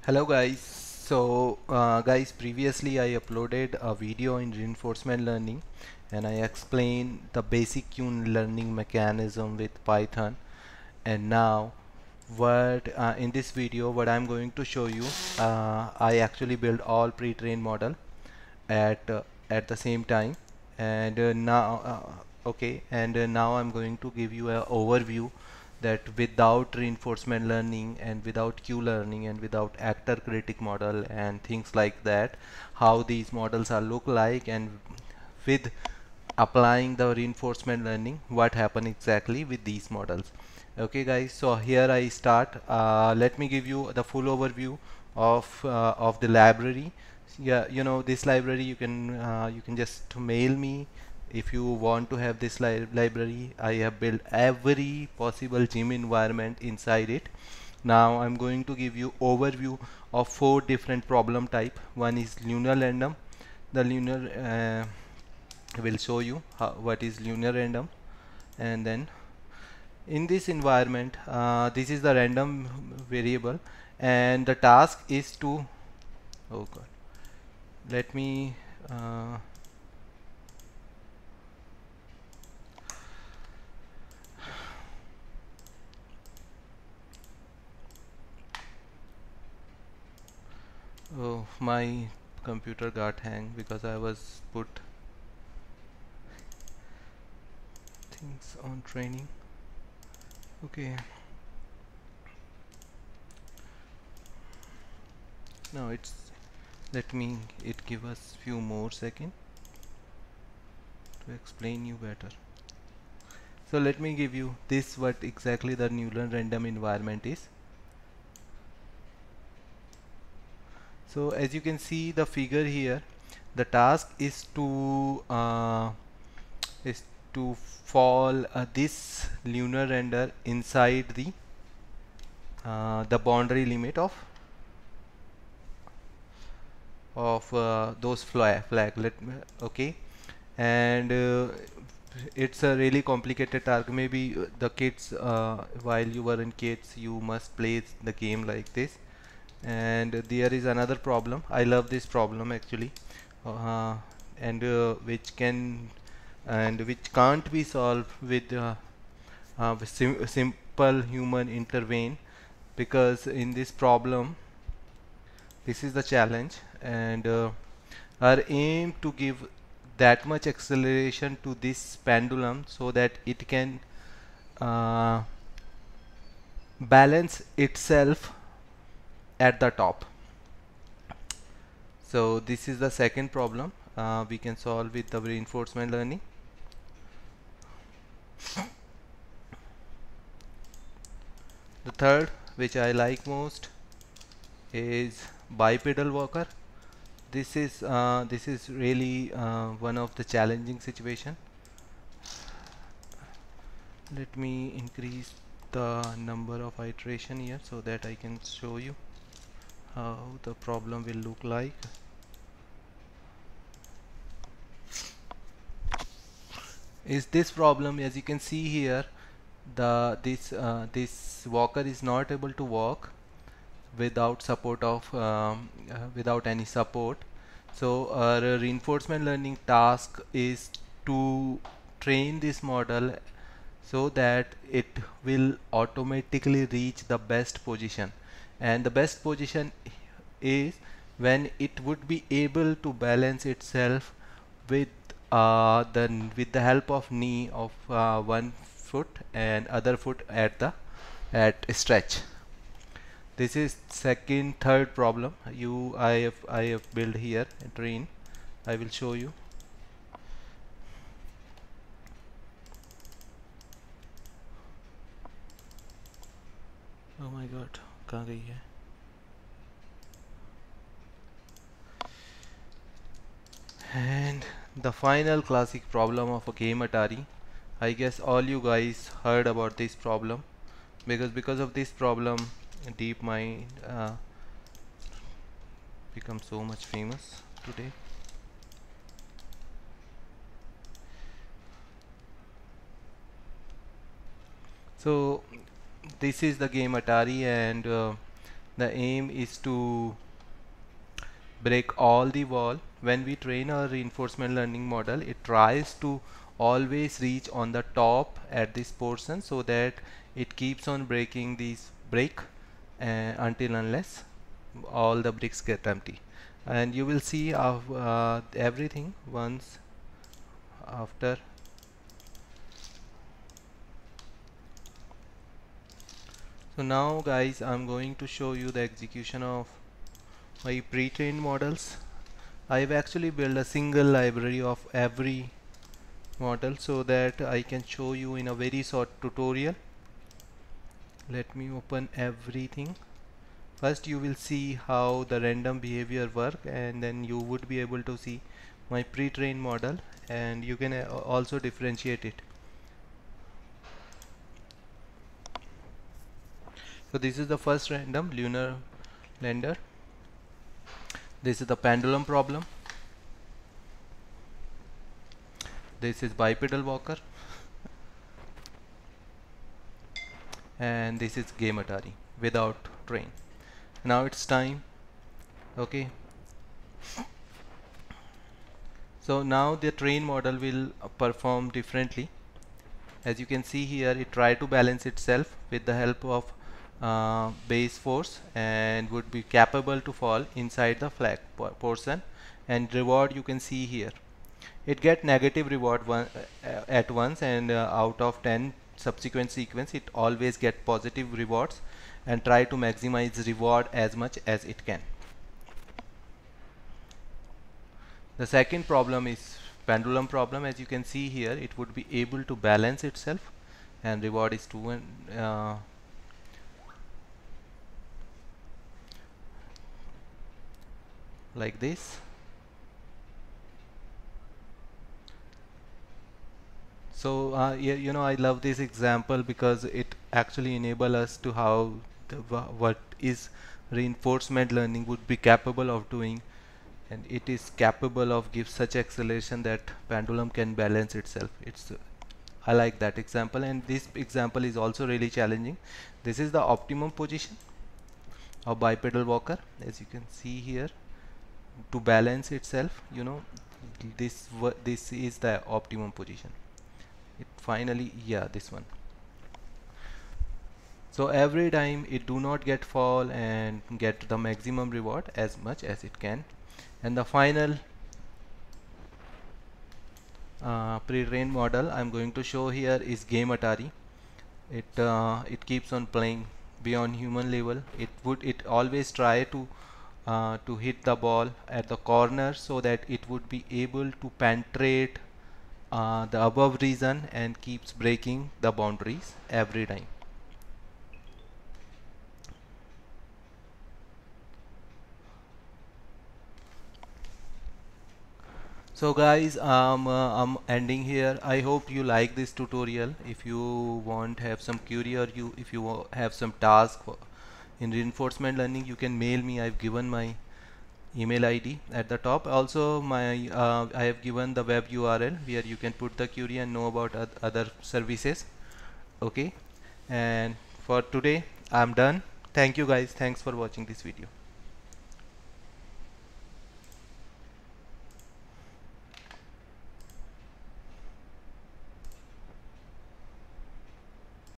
Hello guys. Guys, previously I uploaded a video in reinforcement learning and I explained the basic learning mechanism with Python. And now what in this video what I'm going to show you, I actually build all pre-trained model at the same time. And now okay and Now I'm going to give you an overview that without reinforcement learning and without q-learning and without actor critic model and things like that, how these models are look like, and with applying the reinforcement learning what happen exactly with these models. Okay guys, so here I start. Let me give you the full overview of the library. Yeah, you know, this library you can just mail me if you want to have this library. I have built every possible gym environment inside it. Now I'm going to give you overview of 4 different problem type. One is linear random. The linear will show you what is linear random. And then in this environment, this is the random variable, and the task is to, oh god, let me oh, my computer got hang because I was put things on training. Okay, now it's, let me it give us few more seconds to explain you better. So let me give you this, what exactly the Newland random environment is. So as you can see the figure here, the task is to fall this lunar render inside the boundary limit of those flag. Okay, and it's a really complicated task. Maybe the kids, while you were in kids, you must play the game like this. And there is another problem. I love this problem actually, uh, and which can't be solved with simple human intervene, because in this problem this is the challenge. And our aim to give that much acceleration to this pendulum so that it can uh, balance itself at the top. So this is the second problem we can solve with the reinforcement learning. The third, which I like most, is bipedal walker. This is really one of the challenging situation. Let me increase the number of iteration here so that I can show you how the problem will look like. Is this problem, as you can see here, this walker is not able to walk without support of without any support. So our reinforcement learning task is to train this model so that it will automatically reach the best position, and the best position is when it would be able to balance itself with with the help of knee of one foot and other foot at stretch. This is third problem I have built here a train. I will show you. Oh my god, कहाँ गई है? And the final classic problem of a game Atari. I guess all you guys heard about this problem, because of this problem DeepMind becomes so much famous today. So this is the game Atari, and The aim is to break all the wall. When we train our reinforcement learning model, it tries to always reach on the top at this portion, so that it keeps on breaking these brick until unless all the bricks get empty. And you will see everything once after. So now guys, I'm going to show you the execution of my pre-trained models. I've actually built a single library of every model so that I can show you in a very short tutorial. Let me open everything. First you will see how the random behavior work, and then you would be able to see my pre-trained model, and you can also differentiate it. So this is the first random, lunar lander. This is the pendulum problem. This is bipedal walker, and this is game Atari without train. Now it's time. Okay, so now the train model will perform differently. As you can see here, it tried to balance itself with the help of base force, and would be capable to fall inside the flag portion. And reward, you can see here, it get negative reward at once, and out of 10 subsequent sequence it always get positive rewards, and try to maximize reward as much as it can. The second problem is pendulum problem. As you can see here, it would be able to balance itself, and reward is 2, and like this. So you know, I love this example because it actually enable us to how what is reinforcement learning would be capable of doing, and it is capable of give such acceleration that pendulum can balance itself. I like that example, and this example is also really challenging. This is the optimum position of bipedal walker. As you can see here, to balance itself, you know, this is the optimum position. It finally, yeah, this one. So every time it do not get fall and get the maximum reward as much as it can. And the final pre-trained model I'm going to show here is game Atari. It keeps on playing beyond human level. It always try to hit the ball at the corner, so that it would be able to penetrate the above region and keeps breaking the boundaries every time. So guys, I'm ending here. I hope you like this tutorial. If you want have some query, or if you have some task in reinforcement learning, you can mail me. I've given my email ID at the top. Also I have given the web URL where you can put the query and know about other services. Okay, and for today I'm done. Thank you guys. Thanks for watching this video.